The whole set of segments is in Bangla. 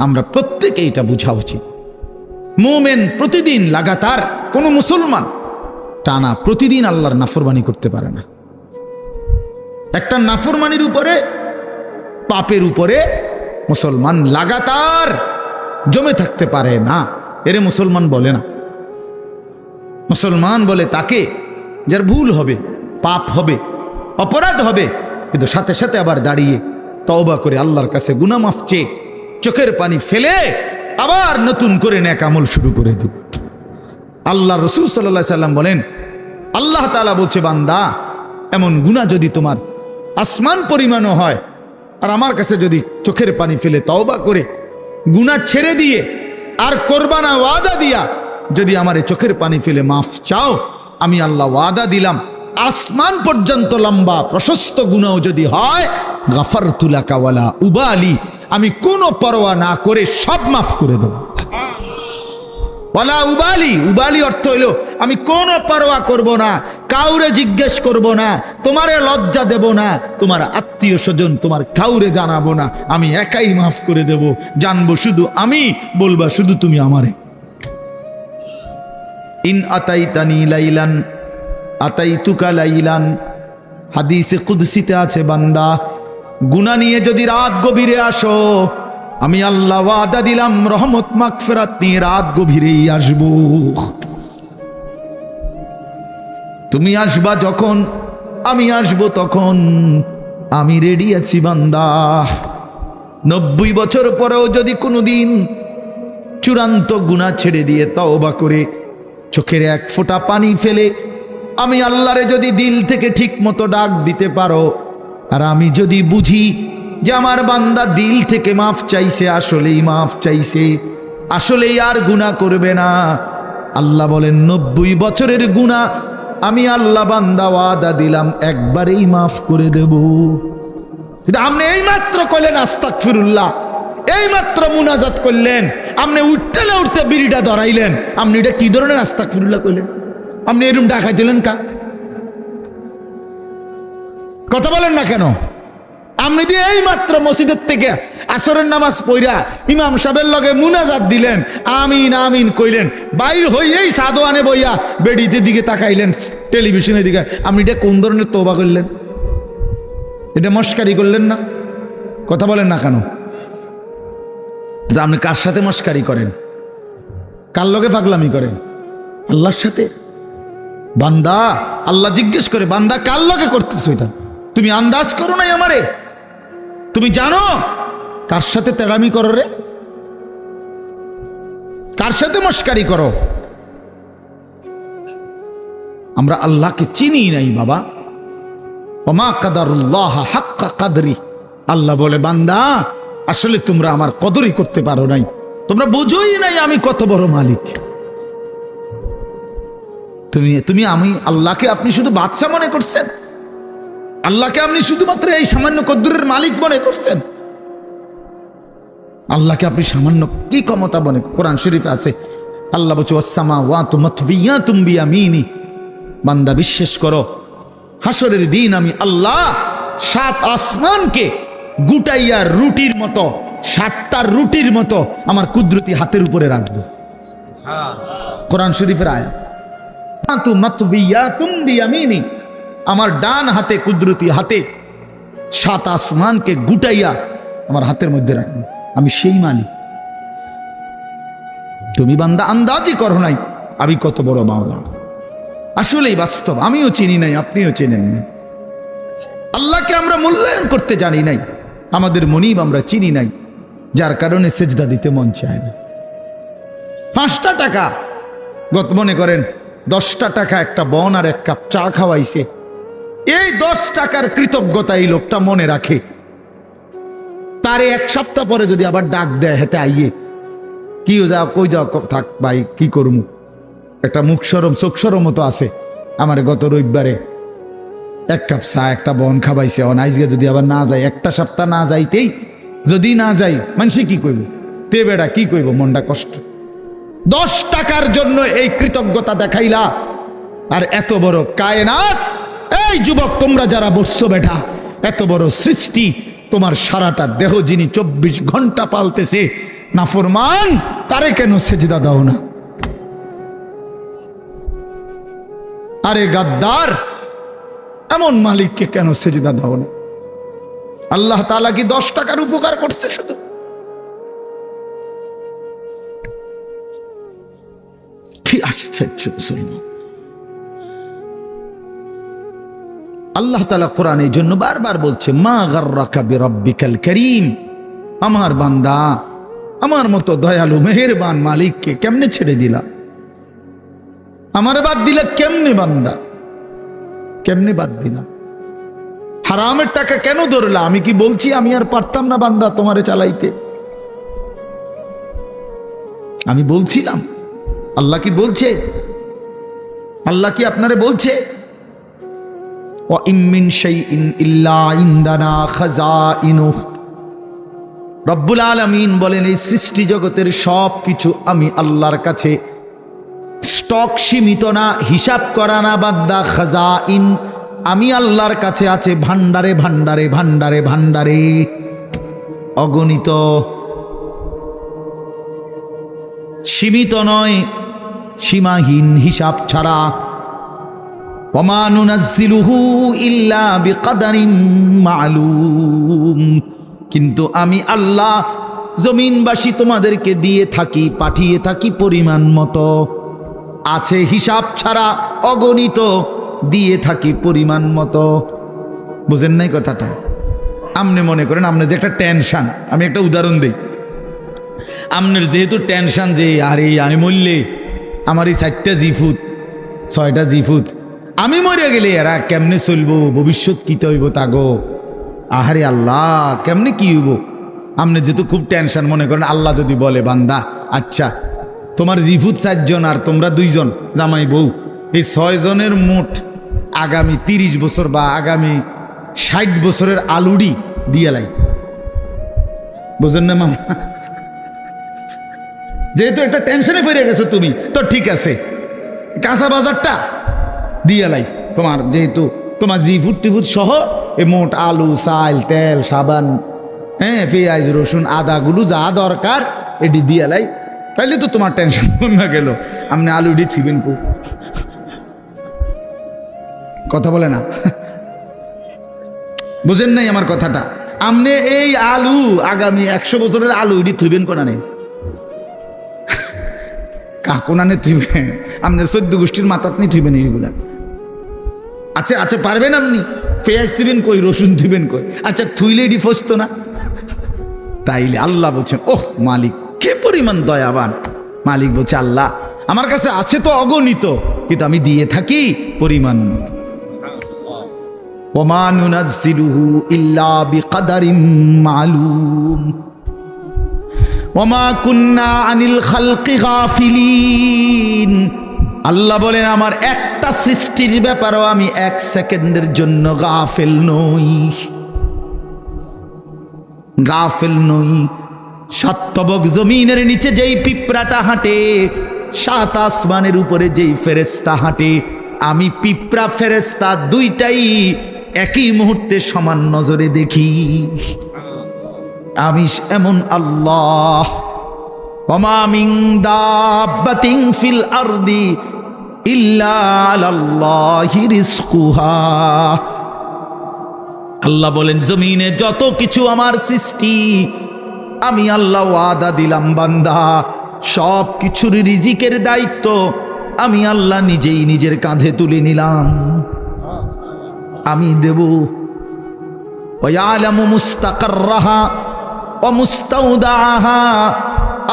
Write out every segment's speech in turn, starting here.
আমরা প্রত্যেকে এটা বোঝা উচিত। মুমিন প্রতিদিন লাগাতার, কোন মুসলমান টানা প্রতিদিন আল্লাহর নাফরমানি করতে পারে না। একটা নাফরমানির উপরে, পাপের উপরে মুসলমান লাগাতার জমে থাকতে পারে না। এরে মুসলমান বলে না। মুসলমান বলে তাকে যার ভুল হবে, পাপ হবে, অপরাধ হবে, কিন্তু সাথে সাথে আবার দাঁড়িয়ে তওবা করে আল্লাহর কাছে গুনাহ মাফ চেয়ে চোখের পানি ফেলে আবার নতুন করে নেক আমল শুরু করে দিব। আল্লাহ রাসূল সাল্লাল্লাহু আলাইহি সাল্লাম বলেন, আল্লাহ তাআলা বলছে, বান্দা এমন গুনাহ যদি তোমার আসমান পরিমাণও হয়, আর আমার কাছে যদি চোখের পানি ফেলে তওবা করে গুনাহ ছেড়ে দিয়ে আর করবা না ওয়াদা দিয়া যদি আমারে চোখের পানি ফেলে মাফ চাও, আমি আল্লাহ ওয়াদা দিলাম আসমান পর্যন্ত লম্বা প্রশস্ত গুনাহ যদি হয়, গাফারতু লাকা ওয়ালা উবালি, আমি কোনো পরোয়া না করে সব মাফ করে দেব। ওয়ালা উবালি, উবালি অর্থ হইল আমি কোনো পরোয়া করব না, কাউরে জিজ্ঞেস করব না, তোমারে লজ্জা দেব না, তোমার আত্মীয় স্বজন তোমার কাউরে জানাবো না, আমি একাই মাফ করে দেব, জানবো শুধু আমি, বলবা শুধু তুমি আমারে। ইন আতাইতানি লাইলান আতাইতুকা লাইলান, হাদিসে কুদসিতে আছে, বান্দা গুনাহ নিয়ে যদি রাত গভীরে আসো, আমি আল্লাহ ওয়াদা দিলাম রহমত মাগফিরাত নিয়ে রাত গভীরেই আসব। তুমি আসবা যখন, আমি আসব তখন, আমি রেডি আছি বান্দা। 90 বছর পরেও যদি কোনোদিন চূড়ান্ত গুনাহ ছেড়ে দিয়ে তওবা করে চোখের এক ফোঁটা পানি ফেলে আমি আল্লাহরে যদি দিল থেকে ঠিক মতো ডাক দিতে পারো, আর আমি যদি বুঝি যে আমার বান্দা দিল থেকে মাফ চাইছে, আসলেই মাফ চাইছে, আসলেই আর গুনাহ করবে না, আল্লাহ বলেন 90 বছরের গুনাহ আমি আল্লাহ বান্দা ওয়াদা দিলাম একবারেই মাফ করে দেব। কিন্তু আপনি এই মাত্র কইলেন আস্তাগফিরুল্লাহ, এই মাত্র মুনাজাত করলেন, আপনি উঠতে না উঠতে বিড়িটা ধরাইলেন, আপনি এটা কি ধরনের আস্তাগফিরুল্লাহ কইলেন? আপনি এরকম ডাকাই দিলেন কা? কথা বলেন না কেন? আপনি দিয়ে এই মাত্র মসজিদের থেকে আসরের নামাজ পড়া ইমাম সাহেবের লগে মুনাজাত দিলেন, আমিন আমিন কইলেন, বাইর হইয়েই সাদওয়ানে বইয়া বেডিতে দিকে তাকাইলেন, টেলিভিশনের দিকে, আপনি এটা কোন ধরনের তওবা করলেন? এটা মস্কারি করলেন না? কথা বলেন না কেন? আপনি কার সাথে মস্কারি করেন? কার লগে পাগলামি করেন? আল্লাহর সাথে। বান্দা আল্লাহ জিজ্ঞেস করে, বান্দা কার লগে করতেছো এটা? তুমি আন্দাজ করো নাই আমারে? তুমি জানো কার সাথে তেড়ামি করো রে? কার সাথে মস্কারি করো? আমরা আল্লাহকে চিনি নাই বাবা। ওমা কাদারুল্লাহ হাক্কা কাদরি, আল্লাহ বলে বান্দা আসলে তোমরা আমার কদরই করতে পারো নাই, তোমরা বুঝোই নাই আমি কত বড় মালিক। তুমি আমি আল্লাহকে আপনি শুধু বাদশা মনে করছেন, আল্লাহকে আপনি শুধুমাত্র এই সামান্য কদ্দুরের মালিক মনে করছেন, আল্লাহকে আপনি সামান্য কি ক্ষমতা মনে? কোরআন শরীফে আছে আল্লাহ বলছে ওয়াসসামাওয়াতু মাতবিয়াতুম বিয়ামিনি, বান্দা বিশ্বাস করো হাসরের দিন আমি আল্লাহ 7 আসমানকে গুটাইয়া রুটির মতো, 7টা রুটির মতো আমার কুদরতি হাতের উপরে রাখবো। কোরআন শরীফের আয়াত, মাতবিয়াতুম বিয়ামিনি, আমার ডান হাতে কুদরতি হাতে 7 আসমানকে গুটাইয়া আমার হাতের মধ্যে রাখবো, আমি সেই মালিক। তুমি বান্দা আন্দাজই করো নাই আমি কত বড় মাওলা। আসলেই বাস্তব, আমিও চিনি নাই, আপনিও চেনেন না। আল্লাহকে আমরা মূল্যায়ন করতে জানি নাই, আমাদের মনিব আমরা চিনি নাই, যার কারণে সেজদা দিতে মন চায় না। 5টা টাকা, মনে করেন 10টা টাকা একটা বন আর 1 কাপ চা খাওয়াইছে, এই 10 টাকার কৃতজ্ঞতা এই লোকটা মনে রাখে, তারে 1 সপ্তাহ পরে যদি আবার ডাক দেয় হেতে আইয়ে, কি যাও কই যাও, থাক ভাই কি করমু, একটা মুখ সরম চোখ সরম মতো আছে, আমার গত রবিবারে 1 কাপ চা একটা বন খাওয়াইছে, অনাইজকে যদি আবার না যায়, একটা সপ্তাহ না যাইতেই যদি না যাই, মানুষে কি কইব? তে বেড়া কি কইব? মনটা কষ্ট। 10 টাকার জন্য এই কৃতজ্ঞতা দেখাইলা, আর এত বড় কায়নাত, এই যুবক তোমরা যারা বসছো বেটা, এত বড় সৃষ্টি, তোমার সারাটা দেহ যিনি 24 ঘন্টা পালতেছে, নাফরমান তারে কেন সেজদা দাও না? আরে গাদ্দার, এমন মালিককে কেন সেজদা দাও না? আল্লাহ তাআলা কি 10 টাকার উপকার করছে শুধু? কি আশ্চর্য মুসলমান! আল্লাহ তাআলা কোরআনের জন্য বারবার বলছে, মা গাররাকা বিরাব্বিকাল কারীম। আমার বান্দা, আমার মতো দয়ালু মেহেরবান মালিককে কেমনে ছেড়ে দিলা? আমার বাদ দিলা কেমনে বান্দা? কেমনে বাদ দিলা? হারামের টাকা কেন ধরলা? আমি কি বলছি আমি আর পারতাম না বান্দা তোমারে চালাইতে? আমি বলছিলাম? আল্লাহ কি বলছে? আল্লাহ কি আপনারে বলছে? ওয়া ইম মিন শাইইন ইল্লা ইনদানা খাযাইনুহু। রব্বুল আলামিন বলেন, এই সৃষ্টি জগতের সব কিছু আমি আল্লাহর কাছে স্টক সীমিত না, হিসাব করা না বান্দা। খাযাইন আমি আল্লাহর কাছে আছে ভান্ডারে ভান্ডারে ভান্ডারে ভান্ডারে, অগণিত, সীমিত নয়, সীমাহীন, হিসাব ছাড়া। ওমা নুনাজ্জিলুহু ইল্লা বিকদারিন মালুম। কিন্তু আমি আল্লাহ জমিনবাসী তোমাদেরকে দিয়ে থাকি, পাঠিয়ে থাকি পরিমাণ মতো, আছে হিসাব ছাড়া, অগণিত, দিয়ে থাকি পরিমাণ মতো। বুঝেন নাই কথাটা? আপনি মনে করেন আপনার যে একটা টেনশন, আমি একটা উদাহরণ দিই। আপনার যেহেতু টেনশন যে আরে আমি মরলে আমার এই 4টা জিফুত 6টা জিফুত, আমি মরে গেলে এরা কেমনে চলবো, ভবিষ্যৎ কিতে হইব তাগো, আহারে আল্লাহ কেমনে কি হইব। আপনি যেহেতু খুব টেনশন, মনে করেন আল্লাহ যদি বলে বান্দা আচ্ছা তোমার জিফুত 4 জন আর তোমরা 2 জন জামাই বউ, এই 6 জনের মোট আগামী 30 বছর বা আগামী 60 বছরের আলুডি দিয়ে লাই। বুঝেন না মামা? যেহেতু একটা টেনশনে ফিরে গেছো তুমি, তো ঠিক আছে কাঁচা বাজারটা দিয়ে লাই তোমার, যেহেতু তোমার জিফুট টিফুট সহ এ মোট আলু, চাল, তেল, সাবান, হ্যাঁ, পেঁয়াজ, রসুন, আদাগুলো যা দরকার এটি দিয়ে লাই, তাইলে তো তোমার টেনশন না গেল। আপনি আলুডি ছিবেন কো? কথা বলে না, বুঝেন নাই আমার কথাটা? আপনি এই আলু আগামী 100 বছরের আলু এটি থুইবেন কোনা নেই, কাকুনানে থুইবেন, আপনি 14 গোষ্ঠীর মাথাত নিয়ে থুইবেন এইগুলা। আচ্ছা আচ্ছা পারবেন আপনি? পেঁয়াজ থুইবেন কই, রসুন থুইবেন কই? আচ্ছা থুইলে এটি ফসতো না? তাইলে আল্লাহ বলছেন, ওহ মালিক কে পরিমাণ দয়াবান। মালিক বলছে, আল্লাহ আমার কাছে আছে তো অগণিত, কিন্তু আমি দিয়ে থাকি পরিমাণ মতো। ওমা নুনাজ্জিলুহু ইল্লা বিকদারিন মালুম ওমা কুন্না আনিল খালকি গাফিলিন। আল্লাহ বলেন, আমার একটা সৃষ্টির ব্যাপারেও আমি 1 সেকেন্ডের জন্য গাফেল নই, গাফেল নই। 7 তবক জমিনের নিচে যেই পিঁপড়াটা হাঁটে, 7 আসমানের উপরে যেই ফেরেশতা হাঁটে, আমি পিঁপড়া ফেরেশতা দুইটাই একই মুহূর্তে সমান নজরে দেখি। আমি এমন আল্লাহ। ওমা মিন দাব্বাতিন ফিল আরদি ইল্লা আলাল্লাহি রিজকুহা। আল্লাহ বলেন, জমিনে যত কিছু আমার সৃষ্টি, আমি আল্লাহ ওয়াদা দিলাম বান্দা সব কিছুর রিজিকের দায়িত্ব আমি আল্লাহ নিজেই নিজের কাঁধে তুলে নিলাম, আমি দেব। ওয়ালামু মুস্তাকাররাহা ওয়া মুস্তাউদাহা।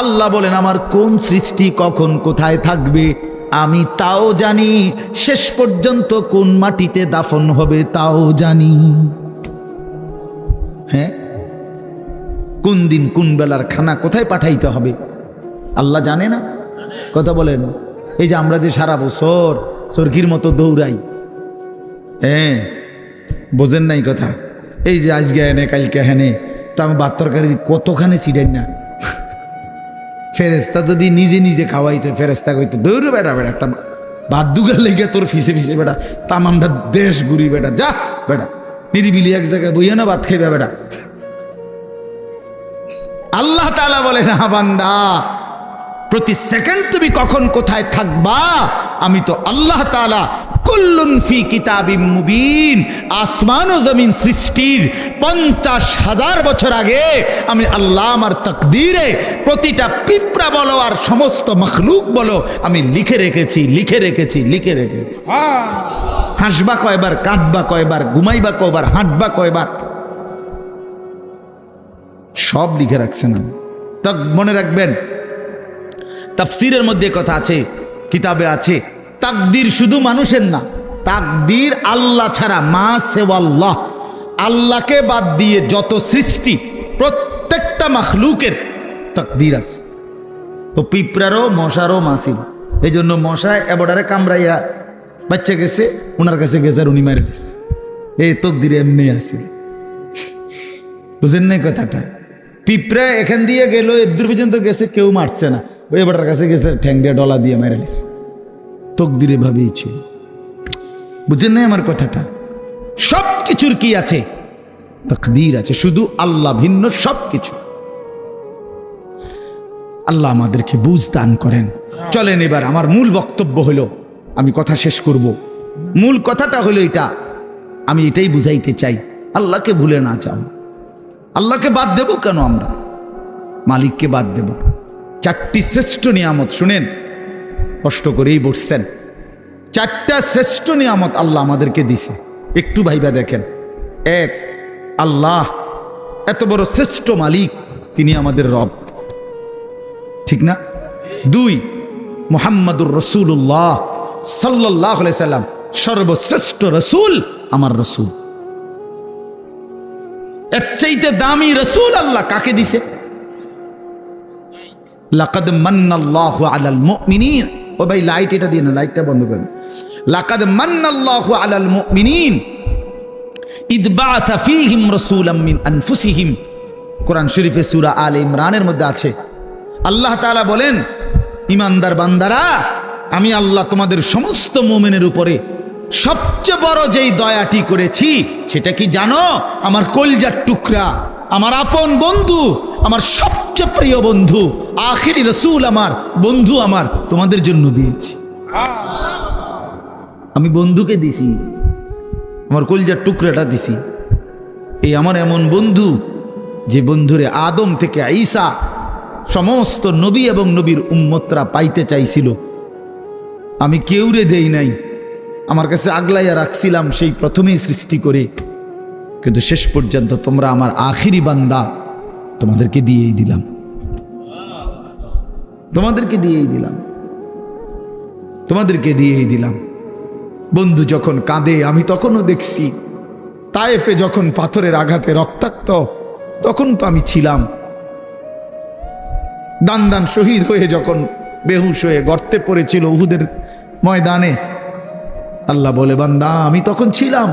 আল্লাহ বলেন, আমার কোন সৃষ্টি কখন কোথায় থাকবে আমি তাও জানি, শেষ পর্যন্ত কোন মাটিতে দাফন হবে তাও জানি। হ্যাঁ, কোন দিন কোন বেলার খানা কোথায় পাঠাইতে হবে আল্লাহ জানে না? কথা বলেন। এই যে আমরা যে সারা বছর সরকির মতো দৌড়াই, হ্যাঁ বোঝেন নাই কথা? এই যে আজকে হেনে কালকে হেনে, তো আমি ভাত তরকারি কতখানি ছিটাই না। ফেরেস্তা যদি নিজে নিজে খাওয়াইতে, ফেরেস্তা কইতো দৌড় বেটা বেটা, একটা ভাত দুগার লেগে তোর ফিসে ফিসে বেটা তামামটা দেশ ঘুরি বেটা, যা বেটা নিরিবিলি এক জায়গায় বইয়া না ভাত খাইবা বেটা। আল্লাহ তাআলা বলে না বান্দা প্রতি সেকেন্ড তুমি কখন কোথায় থাকবা আমি তো আল্লাহ তাআলা কুল্লুন ফি কিতাবিম মুবিন, আসমান ও জমিন সৃষ্টির 50,000 বছর আগে আমি আল্লাহ আমার তাকদীরে প্রতিটা পিঁপড়া বলো আর সমস্ত মখলুক বলো আমি লিখে রেখেছি। হাসবা কয়বার, কাঁদবা কয়বার, ঘুমাইবা কয়বার, হাঁটবা কয়বার, সব লিখে রাখছেন। তা মনে রাখবেন তাফসীরের মধ্যে কথা আছে, কিতাবে আছে, তাকদীর শুধু মানুষের না, তাকদীর আল্লাহ ছাড়া, মা সেওয়াল্লাহ, আল্লাহকে বাদ দিয়ে যত সৃষ্টি প্রত্যেকটা মাখলুকের তাকদীর আছে। তো পিঁপড়ারও মশারও মাসিল, এই জন্য মশায় এবডারে কামড়াইয়া বাচ্চা গেছে, ওনার কাছে গেছে আর উনি মেরে গেছে। এই তাকদীরে এমনি আসিল, বুঝেন না কথাটা? পিঁপড়া এখান দিয়ে গেল, এদূর পর্যন্ত গেছে, কেউ মারছে না, ওই এবডার কাছে গেছে, ঠ্যাং দিয়ে ডলা দিয়ে মেরে গেছে। তকদিরে ভাবেই ছিল, বুঝেন না আমার কথাটা? সব কিছুর কি আছে? তাকদীর আছে, শুধু আল্লাহ ভিন্ন সব কিছু। আল্লাহ আমাদেরকে বুঝ দান করেন। চলেন এবার আমার মূল বক্তব্য হলো, আমি কথা শেষ করব। মূল কথাটা হলো এটা, আমি এটাই বুঝাইতে চাই, আল্লাহকে ভুলে না যাও। আল্লাহকে বাদ দেব কেন আমরা? মালিককে বাদ দেব? 4টি শ্রেষ্ঠ নিয়ামত, শুনেন, কষ্ট করেই বসছেন, 4টা শ্রেষ্ঠ নিয়ামত আল্লাহ আমাদেরকে দিছে, একটু ভাইবা দেখেন। 1, আল্লাহ এত বড় শ্রেষ্ঠ মালিক, তিনি আমাদের রব, ঠিক না? 2, মুহাম্মাদুর রাসূলুল্লাহ সাল্লাল্লাহু আলাইহি সাল্লাম সর্বশ্রেষ্ঠ রাসূল, আমার রাসূল। এর চাইতে দামি রাসূল আল্লাহ কাকে দিছে? লাকাদ মান্নাল্লাহু আলাল মুমিনিন, ও ভাই লাইট এটা দিয়ে না, লাইটটা বন্ধ করে দিন। লাকাদ মান্নাল্লাহু আলাল মুমিনিন ইদ বাআথা ফীহিম রাসূলাম মিন আনফুসিহিম, কোরআন শরীফে সূরা আলে ইমরানের মধ্যে আছে। আল্লাহ তাআলা বলেন, ঈমানদার বান্দারা, আমি আল্লাহ তোমাদের সমস্ত মুমিনের উপরে সবচেয়ে বড় যেই দয়াটি করেছি সেটা কি জানো? আমার কলিজার টুকরা, আমার আপন বন্ধু, আমার সবচেয়ে প্রিয় বন্ধু, আখিরি রাসূল, আমার বন্ধু, আমার তোমাদের জন্য দিয়েছি। আমি বন্ধুকে দিছি, আমার কলিজার টুকরাটা দিছি। এই আমার এমন বন্ধু, যে বন্ধুরে আদম থেকে ঈসা সমস্ত নবী এবং নবীর উম্মতরা পাইতে চাইছিল, আমি কেউরে দেই নাই, আমার কাছে আগলাইয়া রাখছিলাম সেই প্রথমেই সৃষ্টি করে, কিন্তু শেষ পর্যন্ত তোমরা আমার আখিরি বান্দা, তোমাদেরকে দিয়েই দিলাম, তোমাদেরকে দিয়েই দিলাম, তোমাদেরকে দিয়েই দিলাম। বন্ধু যখন কাঁদে আমি তখনও দেখছি, তায়েফে যখন পাথরের আঘাতে রক্তাক্ত, তখন তো আমি ছিলাম। দান দান শহীদ হয়ে যখন বেহুশ হয়ে গর্তে পড়েছিল উহুদের ময়দানে, আল্লাহ বলে, বান্দা আমি তখন ছিলাম,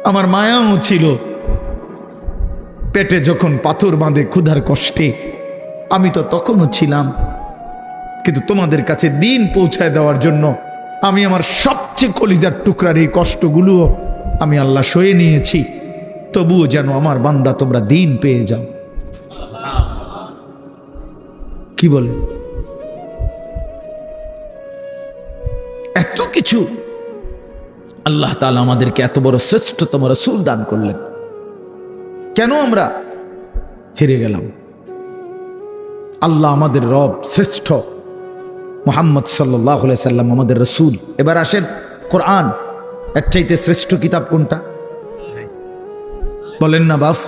আমার মায়াও ছিল। পেটে যখন পাথর বাঁধে ক্ষুধার কষ্টে, আমি তো তখনও ছিলাম। কিন্তু তোমাদের কাছে দিন পৌঁছায় দেওয়ার জন্য আমি আমার সবচেয়ে কলিজার টুকরার এই কষ্টগুলোও আমি আল্লাহ সয়ে নিয়েছি, তবুও যেন আমার বান্দা তোমরা দিন পেয়ে যাও। কি বলে? এত কিছু আল্লাহ তাআলা আমাদেরকে এত বড় শ্রেষ্ঠতম রাসূল দান করলেন, কেন আমরা হেরে গেলাম? আল্লাহ আমাদের রব, শ্রেষ্ঠ মুহাম্মদ সাল্লাল্লাহু আলাইহি সাল্লাম আমাদের রাসূল। এবার আসেন, কোরআন এর চাইতে শ্রেষ্ঠ কিতাব কোনটা? বলেন না বাফ,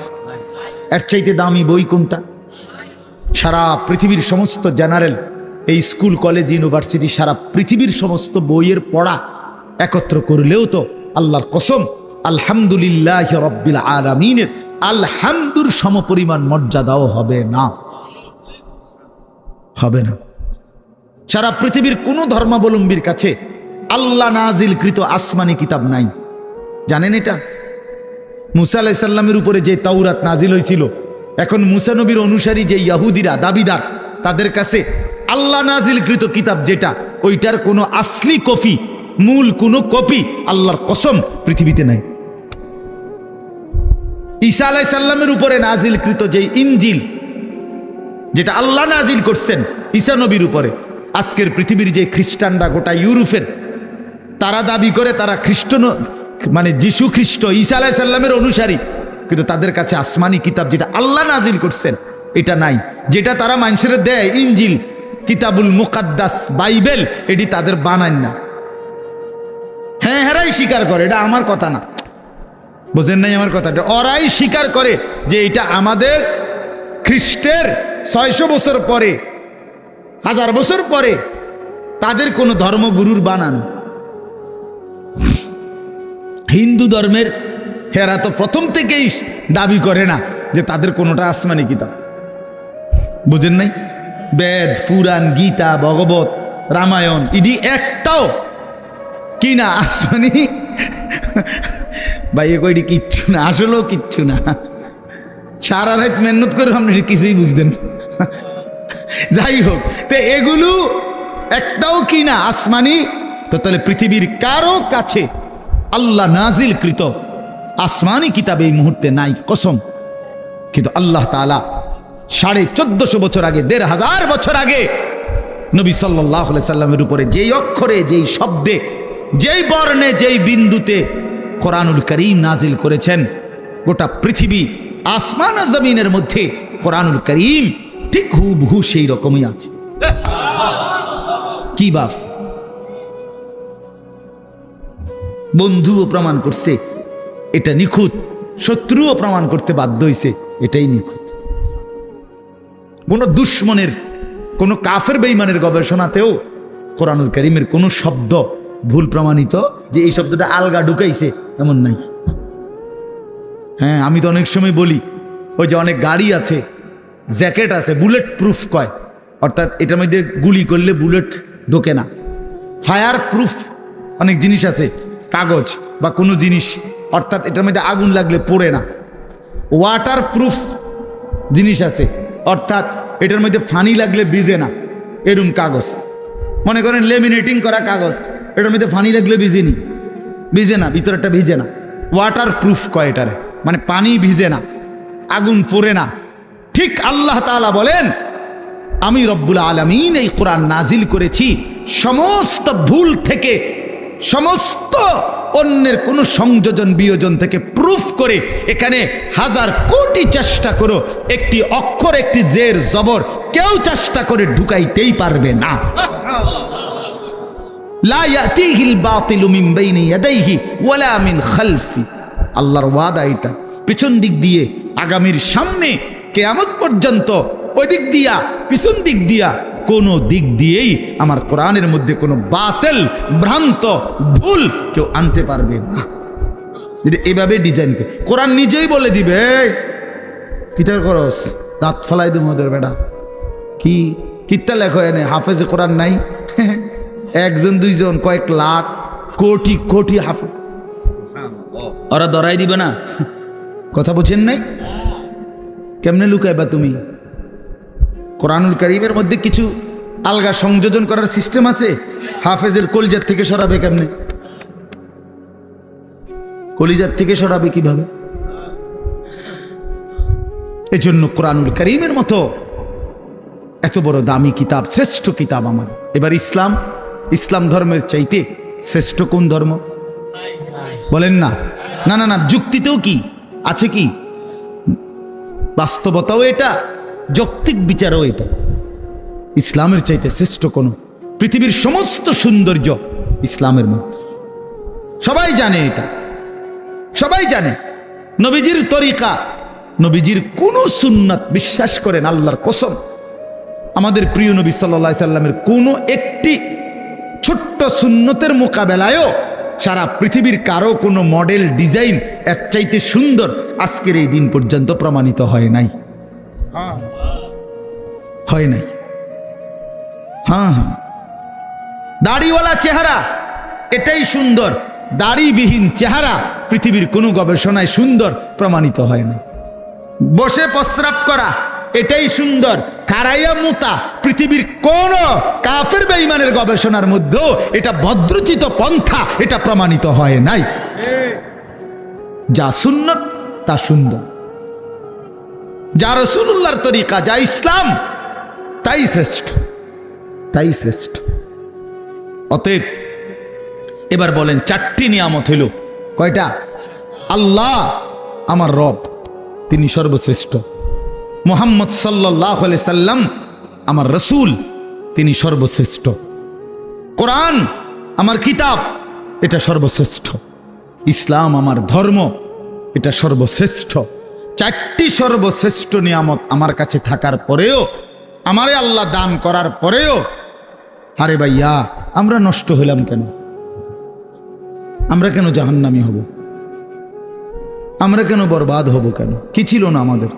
এর চাইতে দামি বই কোনটা? সারা পৃথিবীর সমস্ত জেনারেল, এই স্কুল কলেজ ইউনিভার্সিটি, সারা পৃথিবীর সমস্ত বইয়ের পড়া একত্র করলেও তো আল্লাহর কসম আলহামদুলিল্লাহ রব্বিল আলামিনের আলহামদুর সমপরিমাণ মর্যাদাও হবে না, হবে না। সারা পৃথিবীর কোন ধর্মাবলম্বীর কাছে আল্লাহ নাজিলকৃত আসমানি কিতাব নাই, জানেন এটা? মুসা আলাইহিস সালামের উপরে যে তাওরাত নাজিল হয়েছিল, এখন মুসা নবীর অনুসারী যে ইহুদিরা দাবিদার, তাদের কাছে আল্লাহ নাজিলকৃত কিতাব যেটা, ওইটার কোনো আসলি কপি, মূল কোনো কপি আল্লাহর কসম পৃথিবীতে নাই। ঈসা আলাইহিস সালামের উপরে নাজিলকৃত যে ইনজিল, যেটা আল্লাহ নাজিল করছেন ঈসা নবীর উপরে। আজকের পৃথিবীর যে খ্রিস্টানরা গোটা ইউরোপের, তারা দাবি করে তারা মানে যিশু খ্রিস্ট ঈসা আলাইহিস সালামের অনুসারী, কিন্তু তাদের কাছে আসমানি কিতাব যেটা আল্লাহ নাজিল করছেন এটা নাই। যেটা তারা মানুষের দেয় ইনজিল, কিতাবুল মুকাদ্দাস, বাইবেল, এটি তাদের বানান না। হ্যাঁ, হেরাই স্বীকার করে, এটা আমার কথা না, বোঝেন নাই আমার কথাটা। ওরাই স্বীকার করে যে এটা আমাদের খ্রিস্টের 600 বছর পরে, 1000 বছর পরে তাদের কোনো ধর্মগুরুর বানান। হিন্দু ধর্মের হেরা তো প্রথম থেকেই দাবি করে না যে তাদের কোনোটা আসমানি কিতাব, বুঝেন নাই? বেদ, পুরাণ, গীতা, ভগবত, রামায়ণ, ইডি একটাও কি না আসমানি। ভাই কইটি কিচ্ছু না, আসলেও কিচ্ছু না। সারা রাত মেহনত করে আপনি কিছুই বুঝতেন। যাই হোক, তো এগুলো একটাও কি না আসমানি। তো তাহলে পৃথিবীর কারো কাছে আল্লাহ নাজিলকৃত আসমানি কিতাব এই মুহূর্তে নাই, কসম। কিন্তু আল্লাহ তাআলা 1450 বছর আগে, 1500 বছর আগে নবী সাল্লাল্লাহু আলাইহি সাল্লামের উপরে যেই অক্ষরে, যেই শব্দে, যেই বর্ণে, যেই বিন্দুতে কোরআনুল কারীম নাজিল করেছেন, গোটা পৃথিবী আসমান ও জমিনের মধ্যে কোরআনুল কারীম ঠিক হুবহু সেই রকমই আছে। কি বাপ, বন্ধুও প্রমাণ করছে এটা নিখুঁত, শত্রুও প্রমাণ করতে বাধ্য হয়েছে এটাই নিখুঁত। কোন দুশ্মনের, কোন কাফের বেঈমানের গবেষণাতেও কোরআনুল কারীমের কোন শব্দ ভুল প্রমাণিত যে এই শব্দটা আলগা ঢুকাইছে এমন নাই। হ্যাঁ, আমি তো অনেক সময় বলি, ওই যে অনেক গাড়ি আছে, জ্যাকেট আছে, বুলেট প্রুফ কয়, অর্থাৎ এটার মধ্যে গুলি করলে বুলেট ঢোকে না। ফায়ার প্রুফ অনেক জিনিস আছে, কাগজ বা কোনো জিনিস, অর্থাৎ এটার মধ্যে আগুন লাগলে পড়ে না। ওয়াটার প্রুফ জিনিস আছে, অর্থাৎ এটার মধ্যে পানি লাগলে ভিজে না, এরকম কাগজ। মনে করেন লেমিনেটিং করা কাগজ, এটার মধ্যে পানি লাগলে ভিজে না, ভিতরটা ভিজে না। ওয়াটার প্রুফ কয় এটারে, মানে পানি ভিজে না, আগুন পড়ে না। ঠিক আল্লাহ তাআলা বলেন, আমি রব্বুল আলামিন এই কোরআন নাজিল করেছি সমস্ত ভুল থেকে, সমস্ত অন্যের কোন সংযোজন বিয়োজন থেকে প্রুফ করে। এখানে 1000 কোটি চেষ্টা করো, একটি অক্ষর, একটি জের জবর কেউ চেষ্টা করে ঢুকাইতেই পারবে না। লা ইয়াতিহিল বাতিলু মিন বাইনি ইয়াদাইহি ওয়ালা মিন খালফি। আল্লাহর ওয়াদা এটা, পিছন দিক দিয়ে, আগামীর সামনে, কিয়ামত পর্যন্ত, ওই দিক দিয়া, পিছন দিক দিয়া, কোন দিক দিয়েই আমার কোরআনের মধ্যে কোনো বাতিল, ভ্রান্ত, ভুল কেউ আনতে পারবে না। যদি এভাবে ডিজাইন করে, কোরআন নিজেই বলে দিবে, কিতার করস, দাঁত ফলাই দেব ওদের বেটা, কি কিত্তা লেখো এনে, হাফেজে কোরআন নাই, একজন দুইজন, কয়েক লাখ, কোটি কোটি হাফেজ, ওরা ধরাই দিবে না। কথা বুঝেন নাই? কেমনে লুকাইবা তুমি? কোরআনুল কারীমের মধ্যে কিছু আলগা সংযোজন করার সিস্টেম আছে। হাফেজের কলিজার থেকে সরাবে কেমনে? কলিজার থেকে সরাবে কিভাবে? এজন্য কোরআনুল কারীমের মতো এত বড় দামি কিতাব, শ্রেষ্ঠ কিতাব আমার। এবার ইসলাম ধর্মের চাইতে শ্রেষ্ঠ কোন ধর্ম বলেন না? না না না, যুক্তিতেও কি আছে, কি বাস্তবতাও এটা, যৌক্তিক বিচারও এটা। ইসলামের চাইতে শ্রেষ্ঠ কোন? পৃথিবীর সমস্ত সৌন্দর্য ইসলামের মধ্যে, সবাই জানে এটা, সবাই জানে। নবীজির তরিকা, নবীজির কোন সুন্নাত, বিশ্বাস করেন আল্লাহর কসম, আমাদের প্রিয় নবী সাল্লাল্লাহু আলাইহি সাল্লামের কোন একটি ছোট্ট সুন্নতের মোকাবেলায়ও সারা পৃথিবীর কারো কোনো মডেল, ডিজাইন এর চাইতে সুন্দর আজকের এই দিন পর্যন্ত প্রমাণিত হয় নাই, হয় নাই। হ্যাঁ, দাড়িওয়ালা চেহারা এটাই সুন্দর, দাড়িবিহীন চেহারা পৃথিবীর কোনো গবেষণায় সুন্দর প্রমাণিত হয় না। বসে প্রস্রাব করা এটাই সুন্দর, খাড়াইয়া মুতা পৃথিবীর কোন কাফের বেঈমানের গবেষণার মধ্যেও এটা ভদ্রচিত পন্থা, এটা প্রমাণিত হয় নাই। যা সুন্নত তা সুন্দর, যা রাসূলুল্লাহর তরিকা, যা ইসলাম তাই শ্রেষ্ঠ, তাই শ্রেষ্ঠ। অতএব এবার বলেন, 4টি নিয়ামত হইল কয়টা? আল্লাহ আমার রব, তিনি সর্বশ্রেষ্ঠ। মুহাম্মদ সাল্লাল্লাহু আলাইহি সাল্লাম আমার রসুল, তিনি সর্বশ্রেষ্ঠ। কোরআন আমার কিতাব, এটা সর্বশ্রেষ্ঠ। ইসলাম আমার ধর্ম, এটা সর্বশ্রেষ্ঠ। 4টি সর্বশ্রেষ্ঠ নিয়ামত আমার কাছে থাকার পরেও, আমারে আল্লাহ দান করার পরেও, আরে ভাইয়া আমরা নষ্ট হইলাম কেন? আমরা কেন জাহান্নামী হব? আমরা কেন বরবাদ হব কেন? কি ছিল না আমাদের?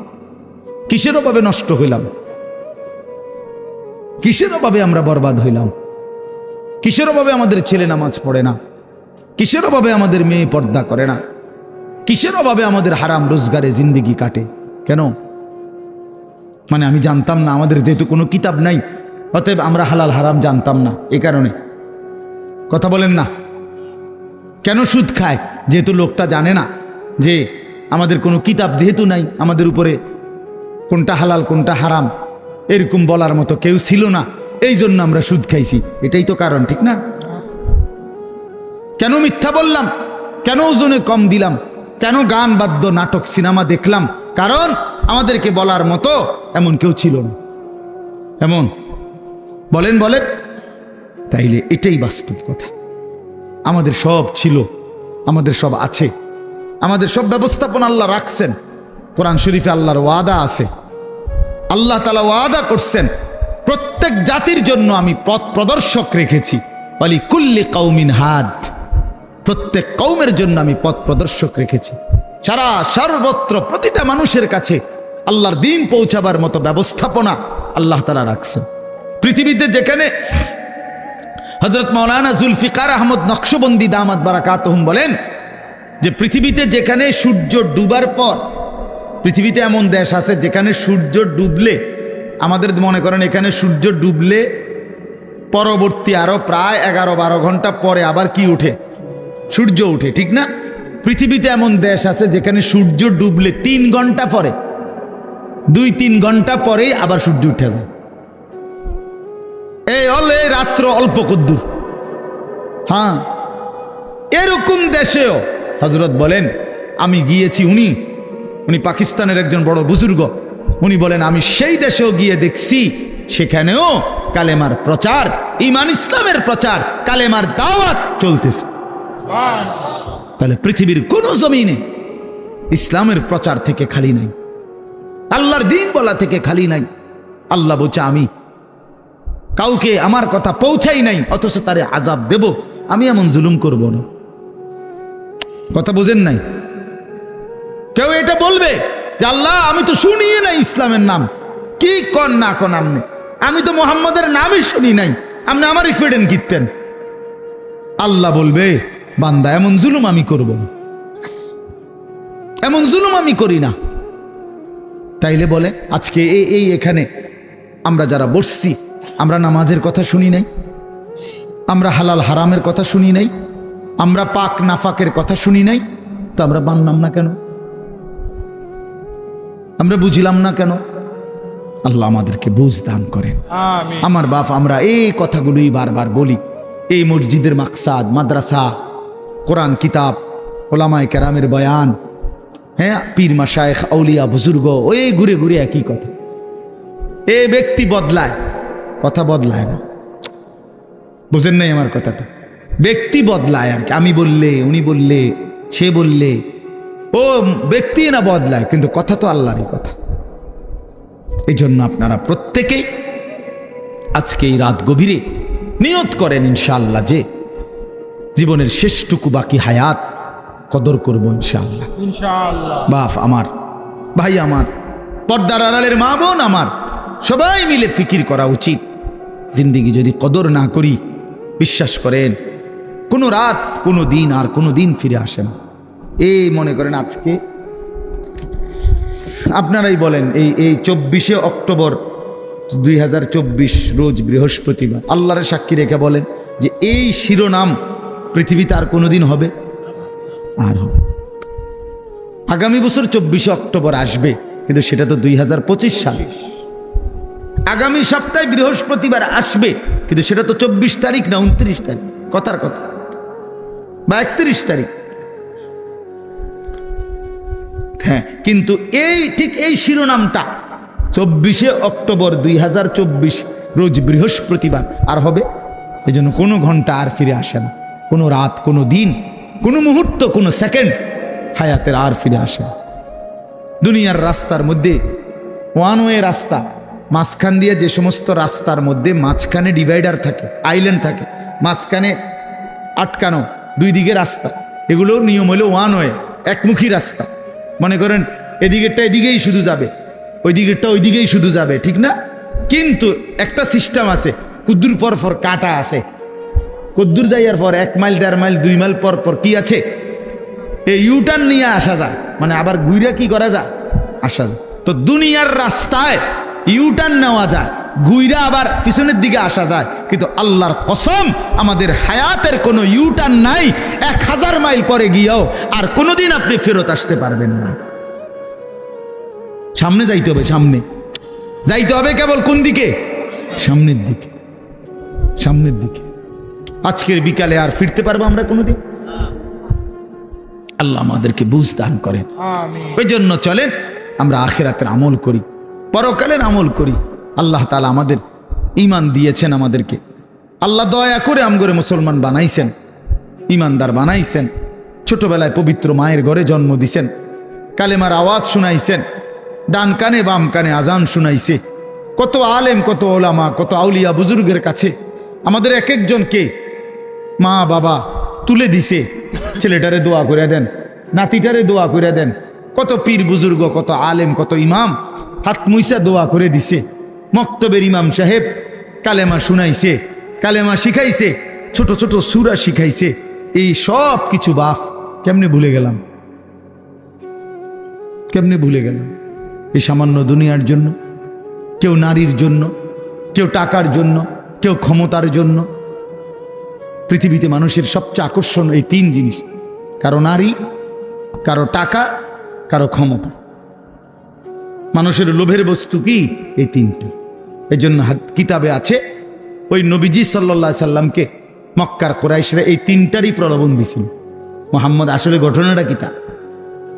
কিসের অভাবে নষ্ট হইলাম? কিসের অভাবে আমরা বরবাদ হইলাম? কিসের অভাবে আমাদের ছেলে নামাজ পড়ে না? কিসের অভাবে আমাদের মেয়ে পর্দা করে না? কিসের অভাবে আমাদের হারাম রোজগারে জিন্দেগি কাটে? কেন? মানে আমি জানতাম না, আমাদের যেহেতু কোনো কিতাব নাই, অতএব আমরা হালাল হারাম জানতাম না, এই কারণে। কথা বলেন না? কেন সুদ খায়? যেহেতু লোকটা জানে না যে আমাদের কোনো কিতাব যেহেতু নাই, আমাদের উপরে কোনটা হালাল কোনটা হারাম এরকম বলার মতো কেউ ছিল না, এই জন্য আমরা সুদ খাইছি। এটাই তো কারণ, ঠিক না? কেন মিথ্যা বললাম? কেন ওজনে কম দিলাম? কেন গান বাদ্য নাটক সিনেমা দেখলাম? কারণ আমাদেরকে বলার মতো এমন কেউ ছিল না। এমন বলেন বলেন, তাইলে এটাই বাস্তব কথা। আমাদের সব ছিল, আমাদের সব আছে, আমাদের সব ব্যবস্থাপনা আল্লাহ রাখছেন। কোরআন শরীফে আল্লাহর ওয়াদা আছে, আল্লাহ তাআলা ওয়াদা করছেন প্রত্যেক জাতির জন্য আমি পথ প্রদর্শক রেখেছি। ওয়ালি কুল্লি কওমিন হাদ, প্রত্যেক কওমের জন্য আমি পথ প্রদর্শক রেখেছি। সর্বত্র প্রতিটা মানুষের কাছে আল্লাহর দ্বীন পৌঁছাবার মতো ব্যবস্থাপনা আল্লাহ তাআলা রাখছেন। পৃথিবীতে যেখানে হযরত মাওলানা জুলফিকার আহমদ নকশবন্দি দামাত বারাকাতুহুম বলেন যে পৃথিবীতে যেখানে সূর্য ডুবার পর, পৃথিবীতে এমন দেশ আছে যেখানে সূর্য ডুবলে, আমাদের মনে করেন এখানে সূর্য ডুবলে পরবর্তী আরো প্রায় 11-12 ঘন্টা পরে আবার কি উঠে? সূর্য উঠে, ঠিক না? পৃথিবীতে এমন দেশ আছে যেখানে সূর্য ডুবলে 3 ঘন্টা পরে, 2-3 ঘন্টা পরেই আবার সূর্য উঠে যায়। এই হলে রাত্র অল্প কদ্দুর। হ্যাঁ, এরকম দেশেও হযরত বলেন আমি গিয়েছি, উনি পাকিস্তানের একজন বড় বুজুর্গ, উনি বলেন আমি সেই দেশেও গিয়ে দেখছি সেখানেও কালেমার প্রচার, ঈমান ইসলামের প্রচার, কালেমার দাওয়াত চলতেছে। তাহলে পৃথিবীর কোন জমিনে ইসলামের প্রচার থেকে খালি নাই, আল্লাহর দ্বীন বলা থেকে খালি নাই। আল্লাহ বলছে আমি কাউকে আমার কথা পৌঁছাই নাই অথচ তারে আযাব দেব, আমি এমন জুলুম করব না। কথা বুঝেন নাই? কেউ এটা বলবে যে আল্লাহ আমি তো শুনিয়ে নাই ইসলামের নাম, কি কন না কন আমনে, আমি তো মুহাম্মদের নামই শুনি নাই, আপনি আমারই ফেডেন কিনতেন। আল্লাহ বলবে বান্দা এমন জুলুম আমি করব না, এমন জুলুম আমি করি না। তাইলে বলে আজকে এই এখানে আমরা যারা বসছি, আমরা নামাজের কথা শুনি নাই, আমরা হালাল হারামের কথা শুনি নাই, আমরা পাক নাফাকের কথা শুনি নাই, তো আমরা মানলাম না কেন? আমরা বুঝলাম না কেন? আল্লাহ আমাদেরকে বুঝ দান করেন। আমার বাপ, আমরা এই কথাগুলোই বারবার বলি। এই মসজিদের মাকসাদ, মাদ্রাসা, কোরআন কিতাব, ওলামায়ে কেরামের বয়ান, হ্যাঁ, পীর মাশায়েখ আউলিয়া বুজুর্গ, ওই ঘুরে ঘুরে একই কথা। এ ব্যক্তি বদলায়, কথা বদলায় না। বুঝেন নাই আমার কথাটা? ব্যক্তি বদলায় আর কি, আমি বললে, উনি বললে, সে বললে, ও ব্যক্তি না বদলায়, কিন্তু কথা তো আল্লাহরই কথা। এই জন্য আপনারা প্রত্যেকেই আজকে এই রাত গভীরে নিয়ত করেন ইনশাআল্লাহ যে জীবনের শেষটুকু বাকি হায়াত কদর করবো ইনশাআল্লাহ। বাপ আমার, ভাই আমার, পর্দার আড়ালের মা বোন আমার, সবাই মিলে ফিকির করা উচিত। জিন্দেগি যদি কদর না করি, বিশ্বাস করেন কোনো রাত, কোনো দিন আর কোনো দিন ফিরে আসে না। এই মনে করেন আজকে আপনারাই বলেন, এই 24শে অক্টোবর 2024 রোজ বৃহস্পতিবার, আল্লাহর সাক্ষী রেখে বলেন যে এই শিরোনাম পৃথিবীতে আর কোনোদিন হবে? আর হবে। আগামী বছর 24শে অক্টোবর আসবে, কিন্তু সেটা তো 2025 সাল। আগামী সপ্তাহে বৃহস্পতিবার আসবে, কিন্তু সেটা তো 24 তারিখ না 29 তারিখ, কথার কথা, বা 31 তারিখ। হ্যাঁ, কিন্তু ঠিক এই শিরোনামটা 24শে অক্টোবর 2024 রোজ বৃহস্পতিবার আর হবে। এই জন্য কোনো ঘন্টা আর ফিরে আসে না, কোনো রাত, কোনো দিন, কোনো মুহূর্ত, কোনো সেকেন্ড হায়াতের আর ফিরে আসে না। দুনিয়ার রাস্তার মধ্যে ওয়ান ওয়ে রাস্তা, মাঝখান দিয়ে যে সমস্ত রাস্তার মধ্যে মাঝখানে ডিভাইডার থাকে, আইল্যান্ড থাকে, মাঝখানে আটকানো দুই দিকে রাস্তা, এগুলো নিয়ম হলো ওয়ান ওয়ে, একমুখী রাস্তা। মনে করেন এদিকেরটা এদিকেই শুধু যাবে, ওই দিকেরটা ওই দিকেই শুধু যাবে, ঠিক না? কিন্তু একটা সিস্টেম আছে, কুদ্দুর পর পর কাটা আছে, কুদ্দুর যাইয়ার পর 1 মাইল 1.5 মাইল 2 মাইল পর পর কি আছে, এই ইউটার্ন নিয়ে আসা যায়, মানে আবার ঘুরে কি করা যায়, আসা যায়। তো দুনিয়ার রাস্তায় ইউটার্ন নেওয়া যায়, ঘুইরা আবার পিছনের দিকে আসা যায়, কিন্তু আল্লাহর কসম আমাদের হায়াতের কোনো ইউটার্ন নাই। 1000 মাইল পরে গিয়েও আর কোনোদিন আপনি ফেরত আসতে পারবেন না। সামনে যাইতে হবে, সামনে যাইতে হবে, কেবল কোন দিকে? সামনের দিকে, সামনের দিকে। আজকের বিকালে আর ফিরতে পারবো আমরা কোনোদিন? আল্লাহ আমাদেরকে বুঝ দান করেন। ওই জন্য চলেন আমরা আখিরাতের আমল করি, পরকালের আমল করি। আল্লাহ তাআলা আমাদের ঈমান দিয়েছেন, আমাদেরকে আল্লাহ দয়া করে আমগরে মুসলমান বানাইছেন, ঈমানদার বানাইছেন। ছোটবেলায় পবিত্র মায়ের ঘরে জন্ম দিছেন, কালেমার আওয়াজ শুনাইছেন, ডান কানে বাম কানে আজান শুনাইছে। কত আলেম, কত ওলামা, কত আউলিয়া বুজুর্গের কাছে আমাদের এক একজনকে মা বাবা তুলে দিছে, ছেলেটারে দোয়া করে দেন, নাতিটারে দোয়া করে দেন। কত পীর বুজুর্গ, কত আলেম, কত ইমাম হাত মুইসা দোয়া করে দিছে। মক্তবের ইমাম সাহেব কালেমা শুনাইছে, কালেমা শিখাইছে, ছোট ছোট সূরা শিখাইছে। এই সব কিছু বাপ কেমনে ভুলে গেলাম, কেমনে ভুলে গেলাম? এই সামান্য দুনিয়ার জন্য, কেউ নারীর জন্য, কেউ টাকার জন্য, কেউ ক্ষমতার জন্য। পৃথিবীতে মানুষের সবচেয়ে আকর্ষণ এই 3 জিনিস, কারো নারী, কারো টাকা, কারো ক্ষমতা। মানুষের লোভের বস্তু কি? এই 3টি। এই জন্য কিতাবে আছে ওই নবীজি সাল্লাল্লাহু আলাইহি সাল্লামকে মক্কার কুরাইশরা এই 3টারই প্রলোভন দিছিল। মুহাম্মদ আসলে ঘটনাটা কিতা?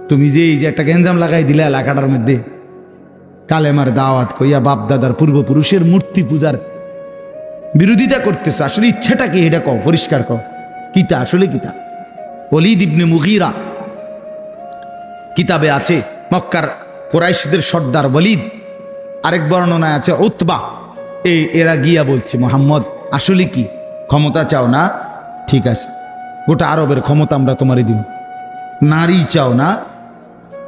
তুমি যে এই যে একটা গেঞ্জাম লাগাই দিলে এলাকাটার মধ্যে, কালেমার দাওয়াত কইয়া বাপ দাদার পূর্বপুরুষের মূর্তি পূজার বিরোধিতা করতেছ, আসলে ইচ্ছাটা কি? এটা কও, পরিষ্কার কও, কিতা আসলে কিতা? ওয়ালিদ ইবনে মুগীরা কিতাবে আছে, মক্কার কুরাইশদের সর্দার ওয়ালিদ, আরেক বর্ণনায় আছে উতবা, এরা গিয়া বলছে মুহাম্মদ আসলে কি ক্ষমতা চাও না? ঠিক আছে, গোটা আরবের ক্ষমতা আমরা তোমারই দিব। নারী চাও না?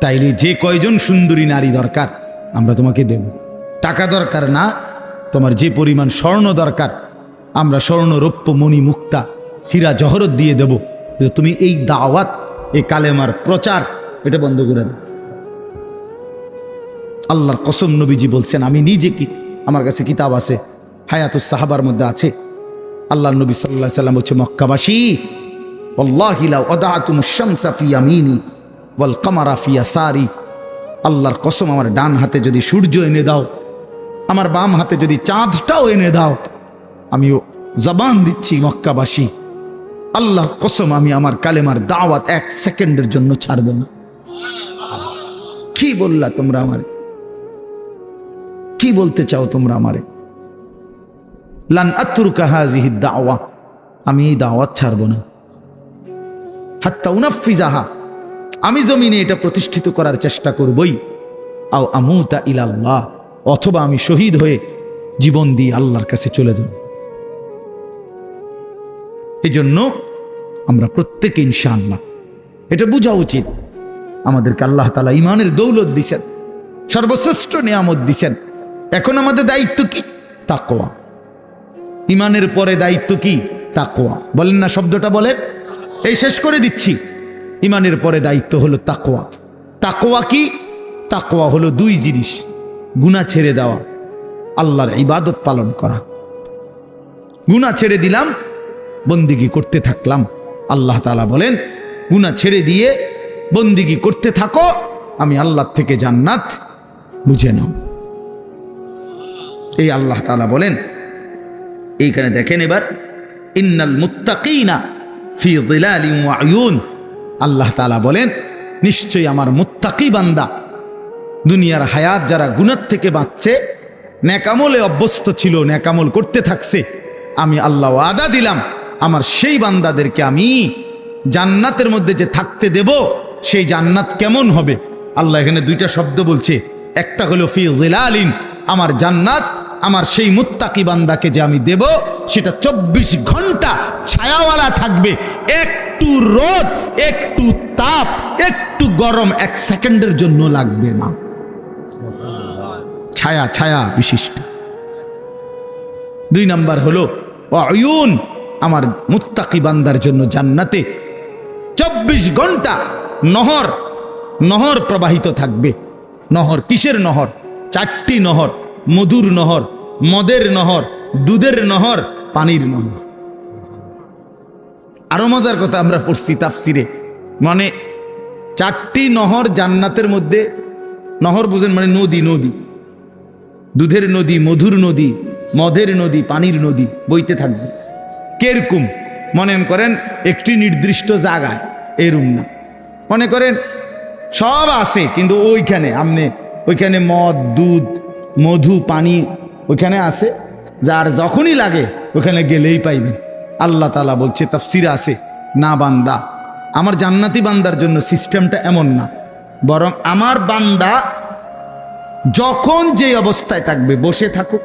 তাইলে যে কয়জন সুন্দরী নারী দরকার আমরা তোমাকে দেব। টাকা দরকার না? তোমার যে পরিমাণ স্বর্ণ দরকার আমরা স্বর্ণ, রৌপ্য, মণি, মুক্তা, হীরা, জহরত দিয়ে দেব। তুমি এই দাওয়াত, এই কালেমার প্রচার এটা বন্ধ করে দাও। আল্লাহর কসম নবীজি বলছেন, আমি নিজে কি, আমার কাছে কিতাব আছে, হায়াতুস সাহাবার মধ্যে আছে। আল্লাহর নবী সাল্লাল্লাহু আলাইহি সাল্লাম বলছে, মক্কাবাসী ওয়াল্লাহি লাউ আদাতুমুশ শামসা ফি ইয়ামিনি ওয়াল কামারা ফি ইয়াসারি, আল্লাহর কসম আমার ডান হাতে যদি সূর্য এনে দাও, আমার বাম হাতে যদি চাঁদটাও এনে দাও, আমিও জবান দিচ্ছি মক্কাবাসী, আল্লাহর কসম আমি আমার কালেমার দাওয়াত 1 সেকেন্ডের জন্য ছাড়ব না। কি বললা তোমরা আমারে? কি বলতে চাও তোমরা আমারে? লান আতরুকা হাযিহি দাওয়া, আমি এই দাওয়াত ছাড়ব না। হাত্তা উনাফিজাহা, আমি জমিনে এটা প্রতিষ্ঠিত করার চেষ্টা করবই। আও আমুতা ইলাল্লাহ, অথবা আমি শহীদ হয়ে জীবন দিয়ে আল্লাহর কাছে চলে যাব। এই জন্য আমরা প্রত্যেকে ইনশাআল্লাহ এটা বোঝা উচিত, আমাদেরকে আল্লাহ তাআলা ঈমানের দৌলত দিয়েছেন, সর্বশ্রেষ্ঠ নিয়ামত দিয়েছেন। এখন আমাদের দায়িত্ব কি? তাকওয়া। ঈমানের পরে দায়িত্ব কি? তাকওয়া। বলেন না শব্দটা, বলেন। এই শেষ করে দিচ্ছি। ঈমানের পরে দায়িত্ব হলো তাকওয়া। তাকওয়া কি? তাকওয়া হলো 2 জিনিস, গুনাহ ছেড়ে দেওয়া, আল্লাহর ইবাদত পালন করা। গুনাহ ছেড়ে দিলাম, বন্দিগি করতে থাকলাম। আল্লাহ তাআলা বলেন, গুনাহ ছেড়ে দিয়ে বন্দিগি করতে থাকো, আমি আল্লাহ থেকে জান্নাত বুঝে নাও। এই আল্লাহ তাআলা বলেন এইখানে দেখেন এবার, ইন্নাল মুত্তাকিনা ফি যিলালিন ওয়া উয়ুন, আল্লাহ তাআলা বলেন নিশ্চয়ই আমার মুত্তাকি বান্দা, দুনিয়ার হায়াত যারা গুনাহ থেকে বাঁচছে, নেকামলে অভ্যস্ত ছিল, নেকামল করতে থাকছে, আমি আল্লাহ ওয়াদা দিলাম আমার সেই বান্দাদেরকে আমি জান্নাতের মধ্যে যে থাকতে দেব, সেই জান্নাত কেমন হবে? আল্লাহ এখানে দুইটা শব্দ বলছে, একটা হলো ফি যিলালিন, আমার জান্নাত আমার সেই মুত্তাকি বান্দাকে যে আমি দেব সেটা 24 ঘন্টা ছায়াওয়ালা থাকবে, একটু রোদ, একটু তাপ, একটু গরম 1 সেকেন্ডের জন্য লাগবে না, ছায়া ছায়া বিশিষ্ট। 2 নাম্বার হলো উয়ুন, আমার মুত্তাকি বান্দার জন্য জান্নাতে 24 ঘন্টা নহর নহর প্রবাহিত থাকবে। নহর কিসের নহর? 4টি নহর, মধুর নহর, মদের নহর, দুধের নহর, পানির নহর। আরো মজার কথা আমরা পড়ছি তাফসিরে, মানে 4টি নহর জান্নাতের মধ্যে, নহর বুঝেন মানে নদী, নদী, দুধের নদী, মধুর নদী, মদের নদী, পানির নদী বইতে থাকবে। কেরকম মনে করেন একটি নির্দিষ্ট জায়গায়, এরকম না, মনে করেন সব আছে কিন্তু ওইখানে আমনে ওইখানে মদ, দুধ, মধু, পানি ওইখানে আছে, যার যখনই লাগে ওখানে গেলেই পাইবেন। আল্লাহ তাআলা বলছে তাফসিরে আছে, না বান্দা, আমার জান্নাতি বান্দার জন্য সিস্টেমটা এমন না, বরং আমার বান্দা যখন যে অবস্থায় থাকবে, বসে থাকুক,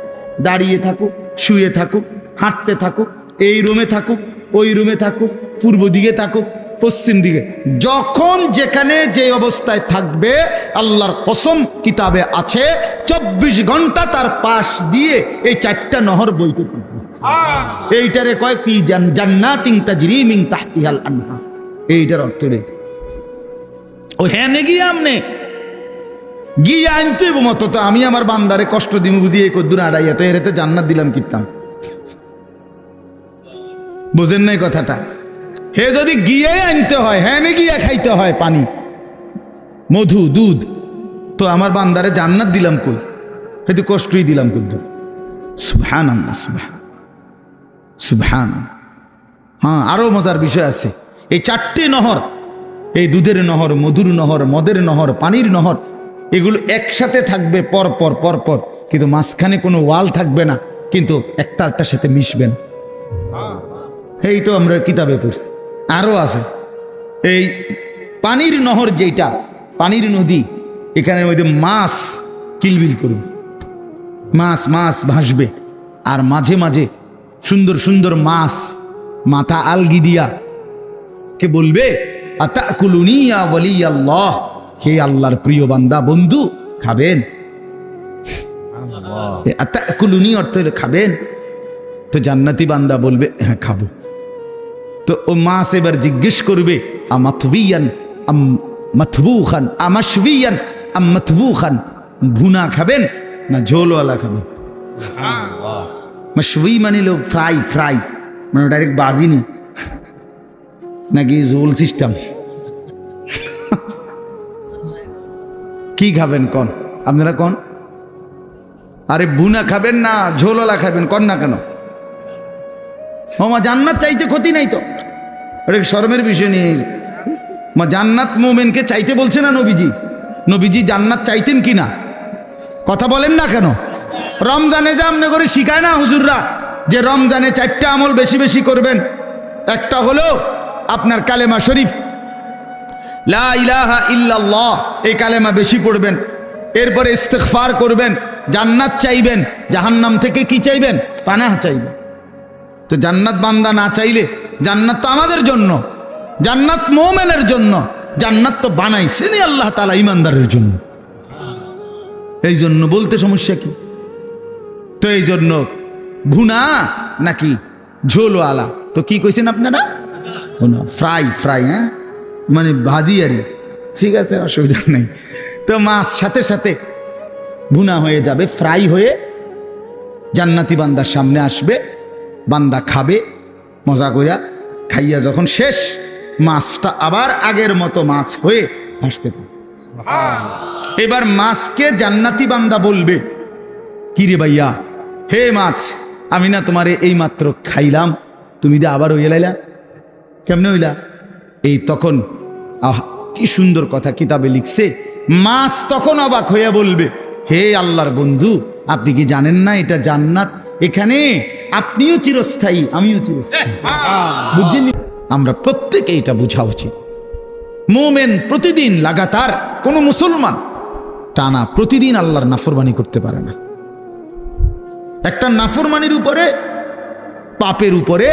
দাঁড়িয়ে থাকুক, শুয়ে থাকুক, হাঁটতে থাকুক, এই রুমে থাকুক, ওই রুমে থাকুক, পূর্ব দিকে থাকুক, পশ্চিম দিকে, যখন যেখানে যে অবস্থায় থাকবে, আল্লাহর কসম কিতাবে আছে 24 ঘন্টা তার পাশ দিয়ে এই 4টা নহর বইতে থাকবে। এইটারে কয় ফি জান্নাতিন তাজরি মিন তাহতিহাল আনহার, এইটার অর্থ রে ও হ্যাঁ গিয়ে আমনে গিয়ে আনতে মতো তো আমি আমার বান্দারে কষ্ট দিব বুঝি, এই কদ্দুর আড়াইয়া তো এরাতে জান্নাত দিলাম কিতাম, বুঝেন নাই কথাটা? হে যদি গিয়ে আনতে হয়, হ্যাঁ গিয়ে খাইতে হয় পানি, মধু, দুধ, তো আমার বান্দারে জান্নাত দিলাম কই? হয়তো কষ্টই দিলাম কদ্দুর। সুবহানাল্লাহ, সুবহানাল্লাহ। হ্যাঁ, আরো মজার বিষয় আছে, এই 4টি নহর, এই দুধের নহর, মধুর নহর, মদের নহর, পানির নহর, এগুলো একসাথে থাকবে পর পর পর পর, কিন্তু মাঝখানে কোনো ওয়াল থাকবে না, কিন্তু একটার সাথে মিশবেন। এই তো আমরা কিতাবে পড়ছি। আরো আছে এই পানির নহর, যেটা পানির নদী, এখানে ওই যে মাছ কিলবিল করবে, মাছ মাছ ভাসবে, আর মাঝে মাঝে সুন্দর সুন্দর মাছ মাথা আলগি দিয়া কে বলবে, আতাকুলুনি ইয়া ওয়ালিয়াল্লাহ, হে আল্লাহর প্রিয় বান্দা, বন্ধু খাবেন? আতাকুলুনি অর্থ হলো খাবেন। তো জান্নাতি বান্দা বলবে হ্যাঁ খাবো। তো ও মাছ এবার জিজ্ঞেস করবে, আমাতবিয়ান আম মাতবুখান, আমাশবিয়ান আম মাতবুখান, ভুনা খাবেন না ঝোলওয়ালা খাবেন? সুবহানাল্লাহ। মাশবি মানে লো ফ্রাই, ফ্রাই মানে ডাইরেক্ট বাজিনি, নাকি ঝোল সিস্টেম? কি খাবেন কোন আপনারা কোন? আরে ভুনা খাবেন না ঝোলওয়ালা খাবেন কোন না কেন? মা জান্নাত চাইতে ক্ষতি নাই তো, আরে শরমের বিষয় নিয়ে মা জান্নাত মুমিনকে চাইতে বলছে না নবীজি? নবীজি জান্নাত চাইতেন কি না? কথা বলেন না কেন? রমজানে যে আমনে করে শিখায় না হুজুররা, যে রমজানে 4টা আমল বেশি বেশি করবেন। একটা হলো আপনার কালেমা শরীফ, লা ইলাহা ইল্লাল্লাহ, এই কালেমা বেশি পড়বেন। এরপরে ইস্তিগফার করবেন, জান্নাত চাইবেন, জাহান্নাম থেকে কি চাইবেন? পানাহ চাইবেন। তো জান্নাত বান্দা না চাইলে, জান্নাত তো আমাদের জন্য, জান্নাত মুমিনের জন্য, জান্নাত তো বানাইছেনই আল্লাহ তাআলা ইমানদারের জন্য। এই জন্য বলতে সমস্যা কি? তো এই জন্য ভুনা নাকি ঝোলওয়ালা? তো কি কইছেন আপনারা? ফ্রাই, ফ্রাই, হ্যাঁ মানে ভাজি আরে, ঠিক আছে, অসুবিধা নেই। তো মাছ সাথে সাথে ভুনা হয়ে যাবে, ফ্রাই হয়ে জান্নাতি বান্দার সামনে আসবে, বান্দা খাবে মজা করিয়া, খাইয়া যখন শেষ, মাছটা আবার আগের মতো মাছ হয়ে আসতে থাকে। এবার মাছকে জান্নাতি বান্দা বলবে, কি রে ভাইয়া হে মাছ, আমি না তোমারে এই মাত্র খাইলাম, তুমি দিয়ে আবার ওই লাইলা, কেমনে হইলা? এই তখন কি সুন্দর কথা কিতাবে লিখছে, মাছ তখন অবাক হইয়া বলবে, হে আল্লাহর বন্ধু, আপনি কি জানেন না এটা জান্নাত? এখানে আপনিও চিরস্থায়ী, আমিও চিরস্থায়ী। বুঝছেন? আমরা প্রত্যেকে এটা বোঝা উচিত। মোমেন প্রতিদিন লাগাতার, কোন মুসলমান টানা প্রতিদিন আল্লাহর নাফরমানি করতে পারে না। একটা নাফরমানির উপরে, পাপের উপরে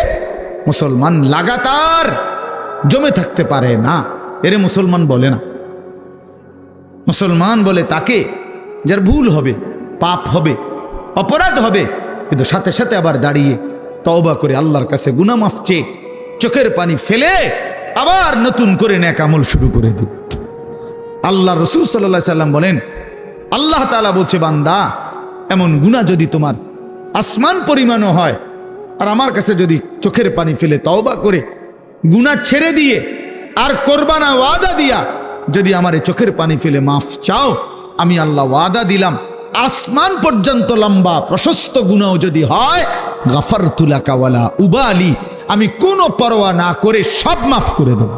মুসলমান লাগাতার জমে থাকতে পারে না। এরে মুসলমান বলে না। মুসলমান বলে তাকে যার ভুল হবে, পাপ হবে, অপরাধ হবে, কিন্তু সাথে সাথে আবার দাঁড়িয়ে তওবা করে আল্লাহর কাছে গুনাহ মাফ চেয়ে চোখের পানি ফেলে আবার নতুন করে নেক আমল শুরু করে দিবে। আল্লাহ রাসূল সাল্লাল্লাহু আলাইহি সাল্লাম বলেন, আল্লাহ তাআলা বলছে, বান্দা এমন গুনাহ যদি তোমার আসমান পরিমাণও হয়, আর আমার কাছে যদি চোখের পানি ফেলে তওবা করে গুনাহ ছেড়ে দিয়ে আর কোরবানা ওয়াদা দিয়া যদি আমার চোখের পানি ফেলে মাফ চাও, আমি আল্লাহ ওয়াদা দিলাম আসমান পর্যন্ত লম্বা প্রশস্ত গুনাহ যদি হয়, গাফারতু লাকা ওয়ালা উবালি, আমি কোনো পরোয়া না করে সব মাফ করে দেব।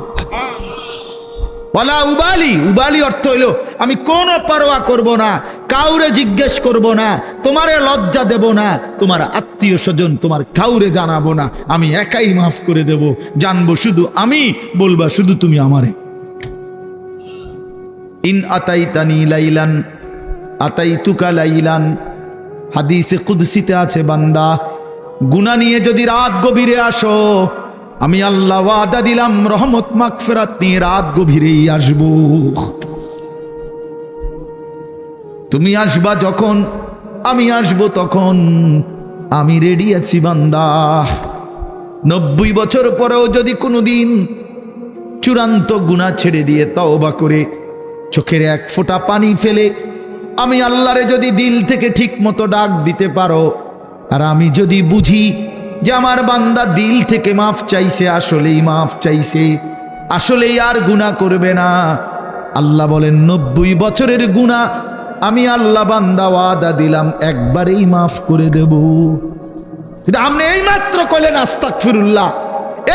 ওয়ালা উবালি, উবালি অর্থ হইল আমি কোনো পরোয়া করব না, কাউরে জিজ্ঞেস করব না, তোমারে লজ্জা দেব না, তোমার আত্মীয় স্বজন তোমার কাউরে জানাবো না, আমি একাই মাফ করে দেব, জানবো শুধু আমি, বলবা শুধু তুমি আমারে। ইন আতাইতানি লাইলান আতাইতুকা লাইলান, হাদিসে কুদসিতে আছে, বান্দা গুনাহ নিয়ে যদি রাত গভীরে আসো, আমি আল্লাহ ওয়াদা দিলাম রহমত মাগফিরাত নিয়ে রাত গভীরেই আসবো। তুমি আসবা যখন, আমি আসবো তখন, আমি রেডি আছি বান্দা। 90 বছর পরেও যদি কোনোদিন চূড়ান্ত গুনাহ ছেড়ে দিয়ে তওবা করে চোখের এক ফোঁটা পানি ফেলে আমি আল্লাহরে যদি দিল থেকে ঠিক মতো ডাক দিতে পারো, আর আমি যদি বুঝি যে আমার বান্দা দিল থেকে মাফ চাইছে, আসলেই মাফ চাইছে, আসলেই আর গুনাহ করবে না, আল্লাহ বলেন 90 বছরের গুনাহ আমি আল্লাহ বান্দা ওয়াদা দিলাম একবারেই মাফ করে দেব। কিন্তু আপনি এই মাত্র কইলেন আস্তাগফিরুল্লাহ,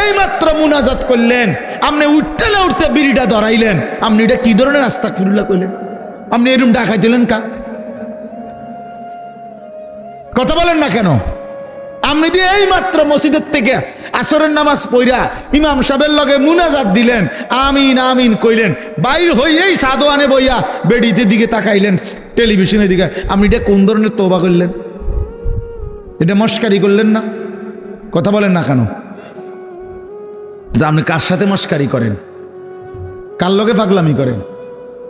এই মাত্র মুনাজাত করলেন, আপনি উঠতে না উঠতে বিড়িটা ধরাইলেন, আপনি এটা কি ধরনের আস্তাগফিরুল্লাহ কইলেন? আপনি এরকম ডাকাই দিলেন কা? কথা বলেন না কেন? আপনি দিয়ে এই মাত্র মসজিদের থেকে আসরের নামাজ পড়া ইমাম সাহেবের লগে মুনাজাত দিলেন, আমিন আমিন কইলেন, বাইর হইয়েই সাদওয়ানে বইয়া বেডিতে দিকে তাকাইলেন, টেলিভিশনের দিকে, আপনি এটা কোন ধরনের তওবা করলেন? এটা মস্কারি করলেন না? কথা বলেন না কেন? আপনি কার সাথে মস্কারি করেন? কার লগে পাগলামি করেন?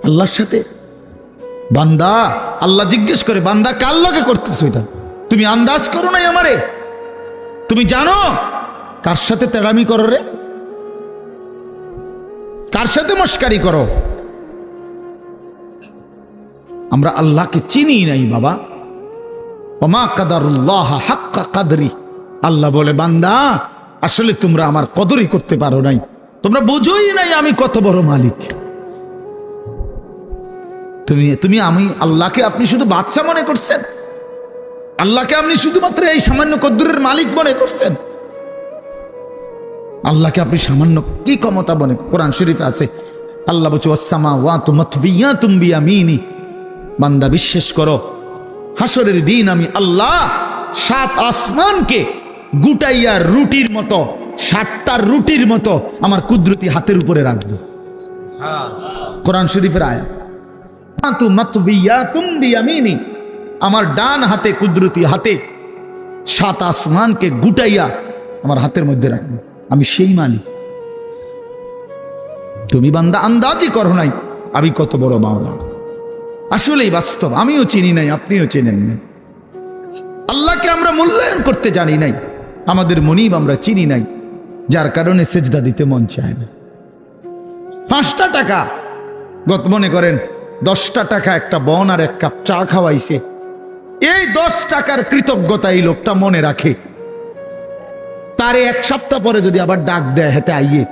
আল্লাহর সাথে। বান্দা, আল্লাহ জিজ্ঞেস করে, বান্দা কার লগে করতেছো এটা? তুমি আন্দাজ করো নাই আমারে? তুমি জানো কার সাথে তেড়ামি করো রে? কার সাথে মস্কারি করো? আমরা আল্লাহকে চিনি নাই বাবা। ওমা কাদারুল্লাহ হাক্কা কাদরি, আল্লাহ বলে, বান্দা আসলে তোমরা আমার কদরই করতে পারো নাই, তোমরা বুঝোই নাই আমি কত বড় মালিক। তুমি আমি আল্লাহকে আপনি শুধু বাদশা মনে করছেন, আল্লাহকে আপনি শুধুমাত্র এই সামান্য কদ্দুরের মালিক মনে করছেন, আল্লাহকে আপনি সামান্য কি ক্ষমতা মনে। কোরআন শরীফে আছে, আল্লাহ বলছে ওয়াসসামাওয়াতু মাতবিয়াতুম বিয়ামিনি, বান্দা বিশ্বাস করো হাসরের দিন আমি আল্লাহ 7 আসমানকে গুটাইয়া রুটির মতো, 7টা রুটির মতো আমার কুদরতি হাতের উপরে রাখবো। কোরআন শরীফের আয়াত, মাতবিয়াতুম বিয়ামিনি, আমার ডান হাতে কুদরতি হাতে 7 আসমানকে গুটাইয়া আমার হাতের মধ্যে রাখবো, আমি সেই মালিক। তুমি বান্দা আন্দাজই করো নাই আমি কত বড় মাওলা। আসলেই বাস্তব, আমিও চিনি নাই, আপনিও চেনেন নাই। আল্লাহকে আমরা মূল্যায়ন করতে জানি নাই, আমাদের মনিব আমরা চিনি নাই, যার কারণে সেজদা দিতে মন চায় না। 5টা টাকা, মনে করেন 10টা টাকা একটা বন আর 1 কাপ চা খাওয়াইছে, এই 10 টাকার কৃতজ্ঞতা এই লোকটা মনে রাখে, তারে 1 সপ্তাহ পরে যদি আবার ডাক দেয়, হেতে আইয়ে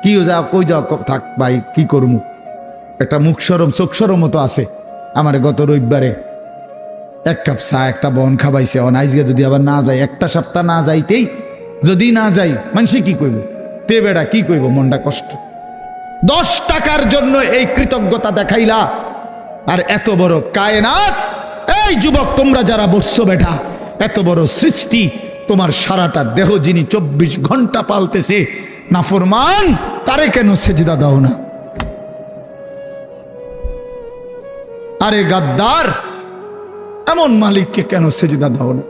কি যাও কই যাও, থাক ভাই কি করবো, একটা মুখ সরম চোখ সরম মতো আছে। আমার গত রবিবারে এক কাপ চা একটা বন খাবাইছে, অনাইজকে যদি আবার না যায়, একটা সপ্তাহ না যাইতেই যদি না যাই, মানুষ কি কইব? তে বেড়া কি কইব? মনটা কষ্ট। 10 টাকার জন্য এই কৃতজ্ঞতা দেখাইলা, আর এত বড় কায়নাত, এই যুবক তোমরা যারা বসছো বেটা, এত বড় সৃষ্টি, তোমার সারাটা দেহ যিনি 24 ঘন্টা পালতেছে, নাফরমান তারে কেন সেজদা দাও না? আরে গাদ্দার, এমন মালিককে কেন সেজদা দাও না?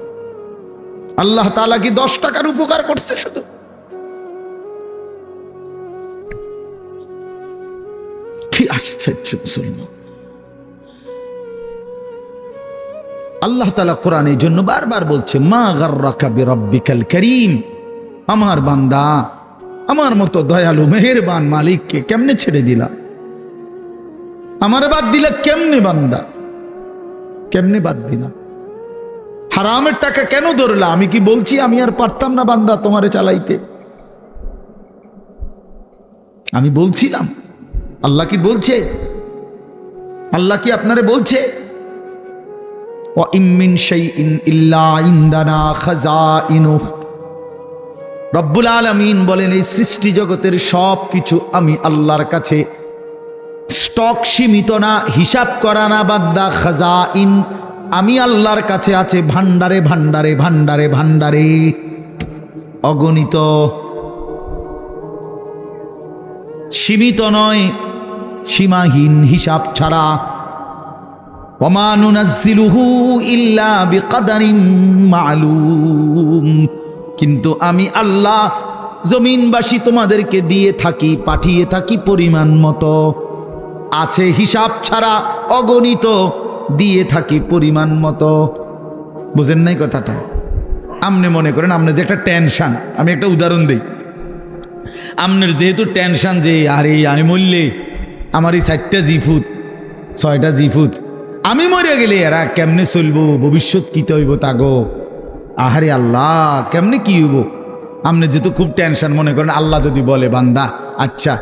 আল্লাহ তাআলা কি 10 টাকার উপকার করছে শুধু? কি আশ্চর্য মুসলমান! আল্লাহ তাআলা কোরআনের জন্য বারবার বলছে, মা গাররাকা বিরাব্বিকাল কারীম, আমার বান্দা আমার মতো দয়ালু মেহেরবান মালিককে কেমনে ছেড়ে দিলা? আমারে বাদ দিলা কেমনে বান্দা? কেমনে বাদ দিলা? হারামের টাকা কেন ধরলা? আমি কি বলছি আমি আর পারতাম না বান্দা তোমারে চালাইতে? আমি বলছিলাম? আল্লাহ কি বলছে? আল্লাহ কি আপনারে বলছে ওয়া ইম মিন শাইইন ইল্লা ইনদানা খাযাইনুহু? রব্বুল আলামিন বলেন, এই সৃষ্টি জগতের সব কিছু আমি আল্লাহর কাছে, স্টক সীমিত না, হিসাব করা না বান্দা, খাযাইন আমি আল্লাহর কাছে আছে ভান্ডারে ভান্ডারে ভান্ডারে ভান্ডারে, অগণিত, সীমিত নয়, সীমাহীন, হিসাব ছাড়া। ওমা নুনাজ্জিলুহু ইল্লা বিকদারিন মালুম, কিন্তু আমি আল্লাহ জমিনবাসী তোমাদেরকে দিয়ে থাকি, পাঠিয়ে থাকি পরিমাণ মতো, আছে হিসাব ছাড়া, অগণিত, দিয়ে থাকি পরিমাণ মতো। বুঝেন নাই কথাটা? আপনি মনে করেন আপনার যে একটা টেনশন, আমি একটা উদাহরণ দিই, আপনার যেহেতু টেনশন যে আরে আমি মরলে আমার এই 4টা জিফুত 6টা জিফুত, আমি মরে গেলে এরা কেমনে চলবো, ভবিষ্যৎ কিতে হইব তাগো, আহারে আল্লাহ কেমনে কি হইব, আপনি যেহেতু খুব টেনশন, মনে করেন আল্লাহ যদি বলে বান্দা আচ্ছা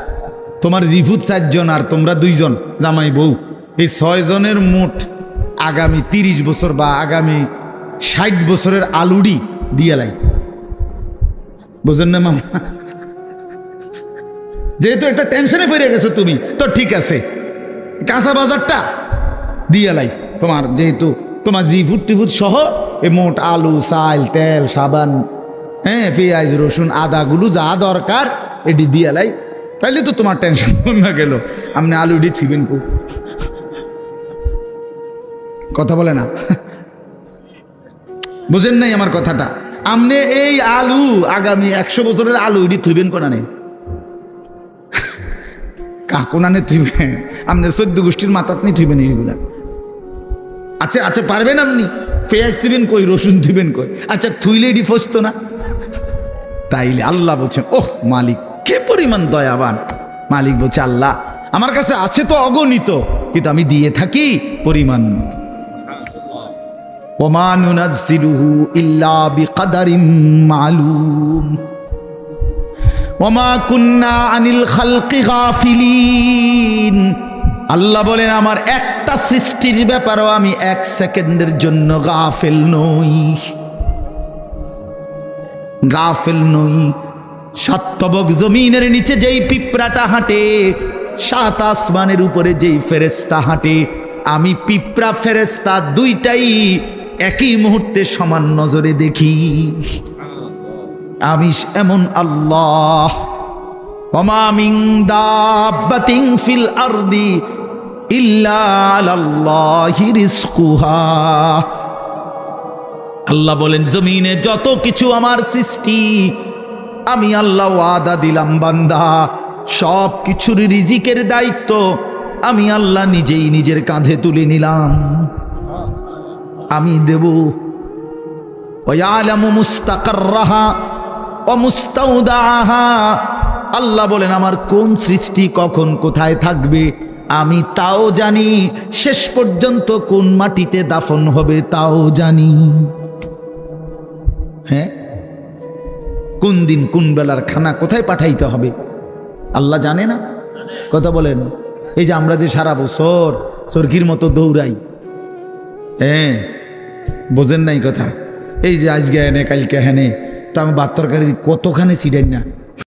তোমার জিফুত 4 জন আর তোমরা 2 জন জামাই বউ, এই 6 জনের মোট আগামী 30 বছর বা আগামী 60 বছরের আলুডি দিয়ে লাই। বুঝলেন না মামা? যেহেতু একটা টেনশনে ফিরে গেছো তুমি, তো ঠিক আছে কাঁচা বাজারটা দিয়ে লাই, তোমার যেহেতু তোমার জিফুট টিফুট সহ এই মোট আলু, চাল, তেল, সাবান, হ্যাঁ পেঁয়াজ, রসুন, আদাগুলো যা দরকার এটি দিয়ে লাই, তাইলে তো তোমার টেনশন না গেল। আপনি আলুডি ছিবেন কো? কথা বলে না, বুঝেন নাই আমার কথাটা? আপনি এই আলু আগামী 100 বছরের আলু এটি থুইবেন কোনা নেই, কাকুনানে থুইবেন, আপনি 14 গোষ্ঠীর মাথাত নিয়ে থুইবেন এইগুলা। আচ্ছা আচ্ছা পারবেন আপনি? পেঁয়াজ থুইবেন কই, রসুন থুইবেন কই? আচ্ছা থুইলে এটি ফসতো না? তাইলে আল্লাহ বলছেন, ওহ মালিক কে পরিমাণ দয়াবান। মালিক বলছে আল্লাহ আমার কাছে আছে তো অগণিত, কিন্তু আমি দিয়ে থাকি পরিমাণ মতো। ওমা নুনাজ্জিলুহু ইল্লা বিকদারিন মালুম ওমা কুন্না আনিল খালকি গাফিলিন। আল্লাহ বলেন আমার একটা সৃষ্টির ব্যাপারেও আমি 1 সেকেন্ডের জন্য গাফেল নই, গাফেল নই। 7 তবক জমিনের নিচে যেই পিঁপড়াটা হাঁটে, 7 আসমানের উপরে যেই ফেরেশতা হাঁটে, আমি পিঁপড়া ফেরেশতা দুইটাই একই মুহূর্তে সমান নজরে দেখি। আমি এমন আল্লাহ। ওমা মিন দাব্বাতিন ফিল আরদি ইল্লা আলাল্লাহি রিজকুহা। আল্লাহ বলেন জমিনে যত কিছু আমার সৃষ্টি, আমি আল্লাহ ওয়াদা দিলাম বান্দা সব কিছুর রিজিকের দায়িত্ব আমি আল্লাহ নিজেই নিজের কাঁধে তুলে নিলাম, আমি দেব। ওয়ালামু মুস্তাকাররাহা ওয়া মুস্তাউদাহা। আল্লাহ বলেন আমার কোন সৃষ্টি কখন কোথায় থাকবে আমি তাও জানি, শেষ পর্যন্ত কোন মাটিতে দাফন হবে তাও জানি। হ্যাঁ, কোন দিন কোন বেলার খানা কোথায় পাঠাইতে হবে আল্লাহ জানে না? কথা বলেন। এই যে আমরা যে সারা বছর সরকির মতো দৌড়াই, হ্যাঁ বোঝেন নাই কথা। এই যে আজকে এনে কালকে হেনে, তো আমি ভাত তরকারি কতখানি ছিটাই না।